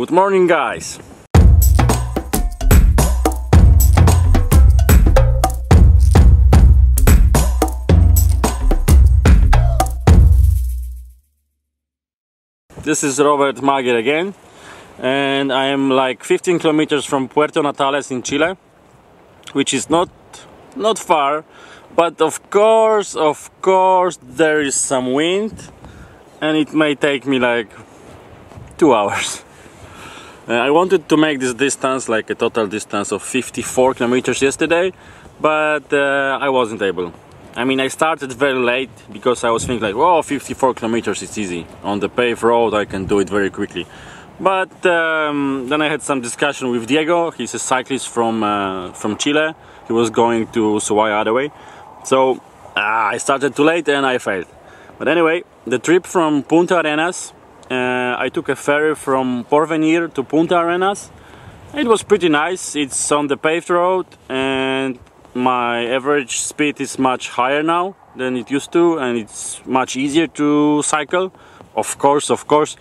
Good morning, guys. This is Robert Magier again, and I am like 15 kilometers from Puerto Natales in Chile, which is not far, but of course there is some wind, and it may take me like 2 hours. I wanted to make this distance like a total distance of 54 kilometers yesterday, but I wasn't able. I mean, I started very late because I was thinking like, oh, 54 kilometers is easy. On the paved road I can do it very quickly. But then I had some discussion with Diego. He's a cyclist from Chile. He was going to Ushuaia other way. So I started too late and I failed. But anyway, the trip from Punta Arenas, I took a ferry from Porvenir to Punta Arenas. It was pretty nice. It's on the paved road and my average speed is much higher now than it used to, and it's much easier to cycle. Of course,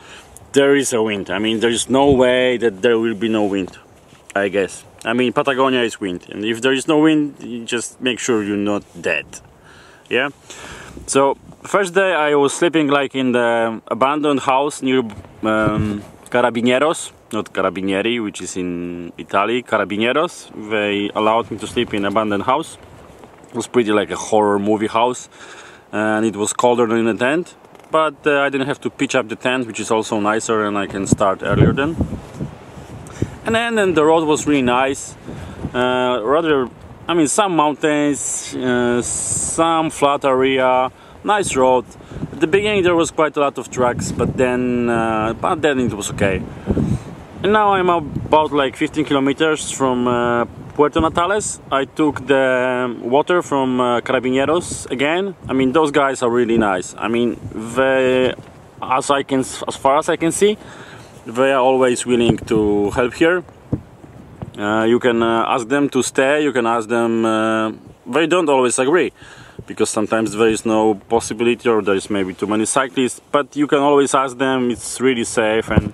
there is a wind. I mean, there is no way that there will be no wind, I guess. I mean, Patagonia is wind, and if there is no wind, you just make sure you're not dead. Yeah? So, first day I was sleeping like in the abandoned house near Carabineros. Not Carabinieri, which is in Italy, Carabineros. They allowed me to sleep in an abandoned house. It was pretty like a horror movie house, and it was colder than in a tent. But I didn't have to pitch up the tent, which is also nicer, and I can start earlier then. And then the road was really nice. I mean, some mountains, some flat area, nice road. At the beginning there was quite a lot of trucks, but then it was okay. And now I'm about like 15 kilometers from Puerto Natales. I took the water from Carabineros again. I mean, those guys are really nice. I mean, as far as I can see, they are always willing to help here. You can ask them to stay. You can ask them. They don't always agree, because sometimes there is no possibility, or there is maybe too many cyclists. But you can always ask them. It's really safe, and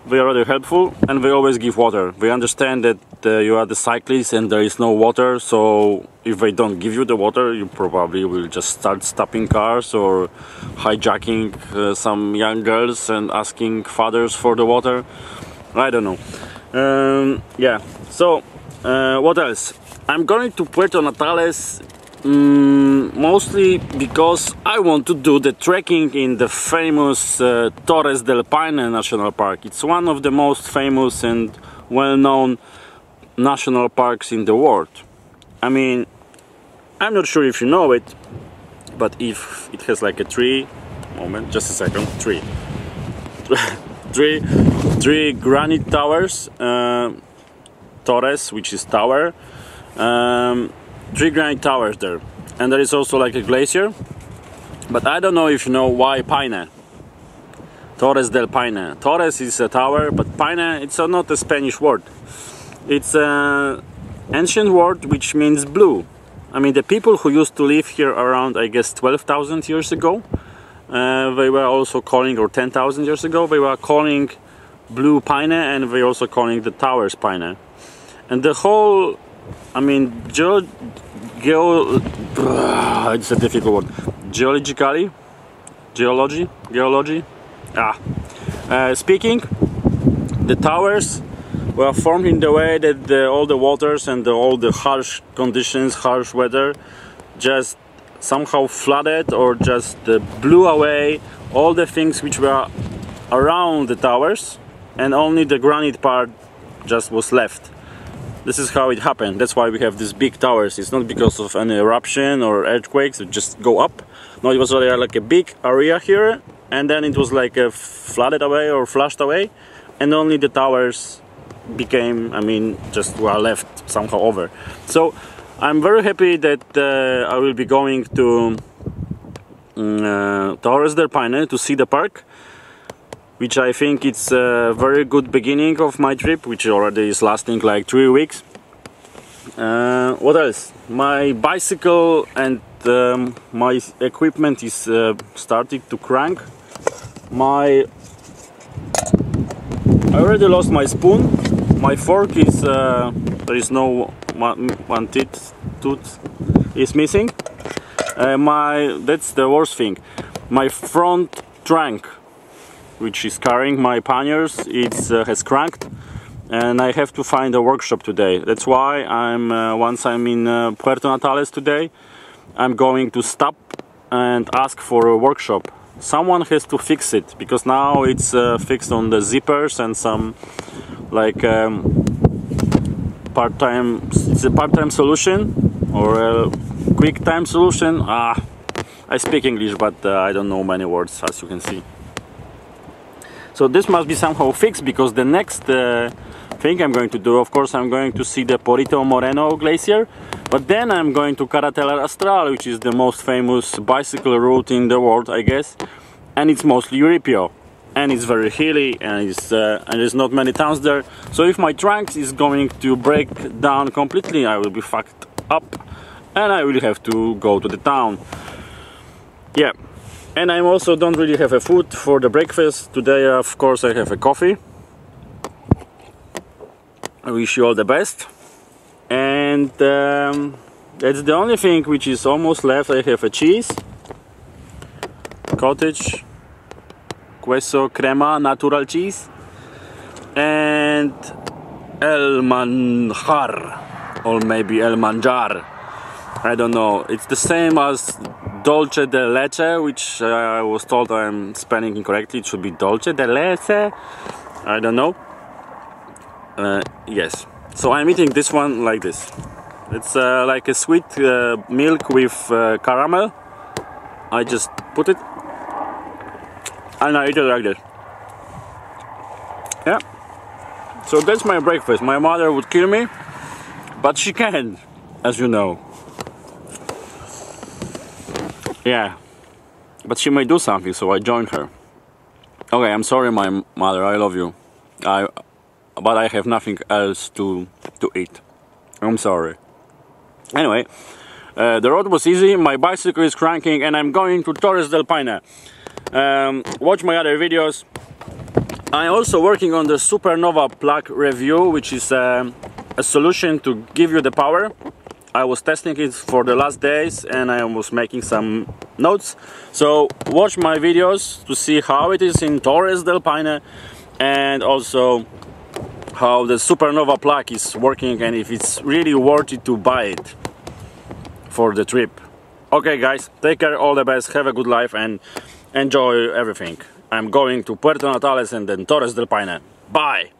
they are really helpful, and they always give water. They understand that you are the cyclist and there is no water, so if they don't give you the water, you probably will just start stopping cars or hijacking some young girls and asking fathers for the water. I don't know. Yeah, so what else? I'm going to Puerto Natales mostly because I want to do the trekking in the famous Torres del Paine National Park. It's one of the most famous and well-known national parks in the world. I mean, I'm not sure if you know it, but if it has like a tree, three granite towers, Torres, which is tower, 3 granite towers there, and there is also like a glacier. But I don't know if you know why Paine, Torres del Paine. Torres is a tower, but Paine, it's not a Spanish word. It's an ancient word which means blue. I mean, the people who used to live here around, I guess, 12,000 years ago, they were also calling, or 10,000 years ago, they were calling blue Paine, and they also calling the towers Paine. And the whole, I mean, it's a difficult word. Geology. Speaking, the towers were formed in the way that all the waters and all the harsh conditions, harsh weather, just somehow flooded or just blew away all the things which were around the towers, and only the granite part just was left. This is how it happened. That's why we have these big towers. It's not because of any eruption or earthquakes that just go up. No, it was really like a big area here, and then it was like flooded away or flushed away, and only the towers became, I mean, just were left somehow over. So I'm very happy that I will be going to Torres del Paine to see the park, which I think it's a very good beginning of my trip, which already is lasting like 3 weeks. What else? My bicycle and my equipment is starting to crank. My I already lost my spoon. My fork is there is no one tooth is missing. That's the worst thing. My front trunk, which is carrying my panniers, has cracked, and I have to find a workshop today. That's why once I'm in Puerto Natales today, I'm going to stop and ask for a workshop. Someone has to fix it, because now it's fixed on the zippers and some like it's a part-time solution or a quick time solution. I speak English, but I don't know many words, as you can see. So this must be somehow fixed, because the next thing I'm going to do, of course, I'm going to see the Perito Moreno glacier, but then I'm going to Carretera Austral, which is the most famous bicycle route in the world, I guess, and it's mostly European, and it's very hilly, and there's not many towns there. So if my trunk is going to break down completely, I will be fucked up, and I will have to go to the town. Yeah. And I also don't really have a food for the breakfast. Today, of course, I have a coffee. I wish you all the best. And that's the only thing which is almost left. I have a cheese, cottage, queso crema, natural cheese, and el manjar, or maybe el manjar. I don't know. It's the same as Dolce de leche, which I was told I'm spelling incorrectly. It should be Dolce de leche. I don't know. Yes. So I'm eating this one like this. It's like a sweet milk with caramel. I just put it and I eat it like this. Yeah. So that's my breakfast. My mother would kill me, but she can't, as you know. Yeah, but she may do something, so I joined her. Okay, I'm sorry, my mother, I love you. But I have nothing else to eat. I'm sorry. Anyway, the road was easy, my bicycle is cranking, and I'm going to Torres del Paine. Watch my other videos. I'm also working on the supernova plug review, which is a solution to give you the power. I was testing it for the last days and I was making some notes. So watch my videos to see how it is in Torres del Paine, and also how the supernova plug is working and if it's really worth it to buy it for the trip. Okay guys, take care, all the best, have a good life and enjoy everything. I'm going to Puerto Natales and then Torres del Paine. Bye!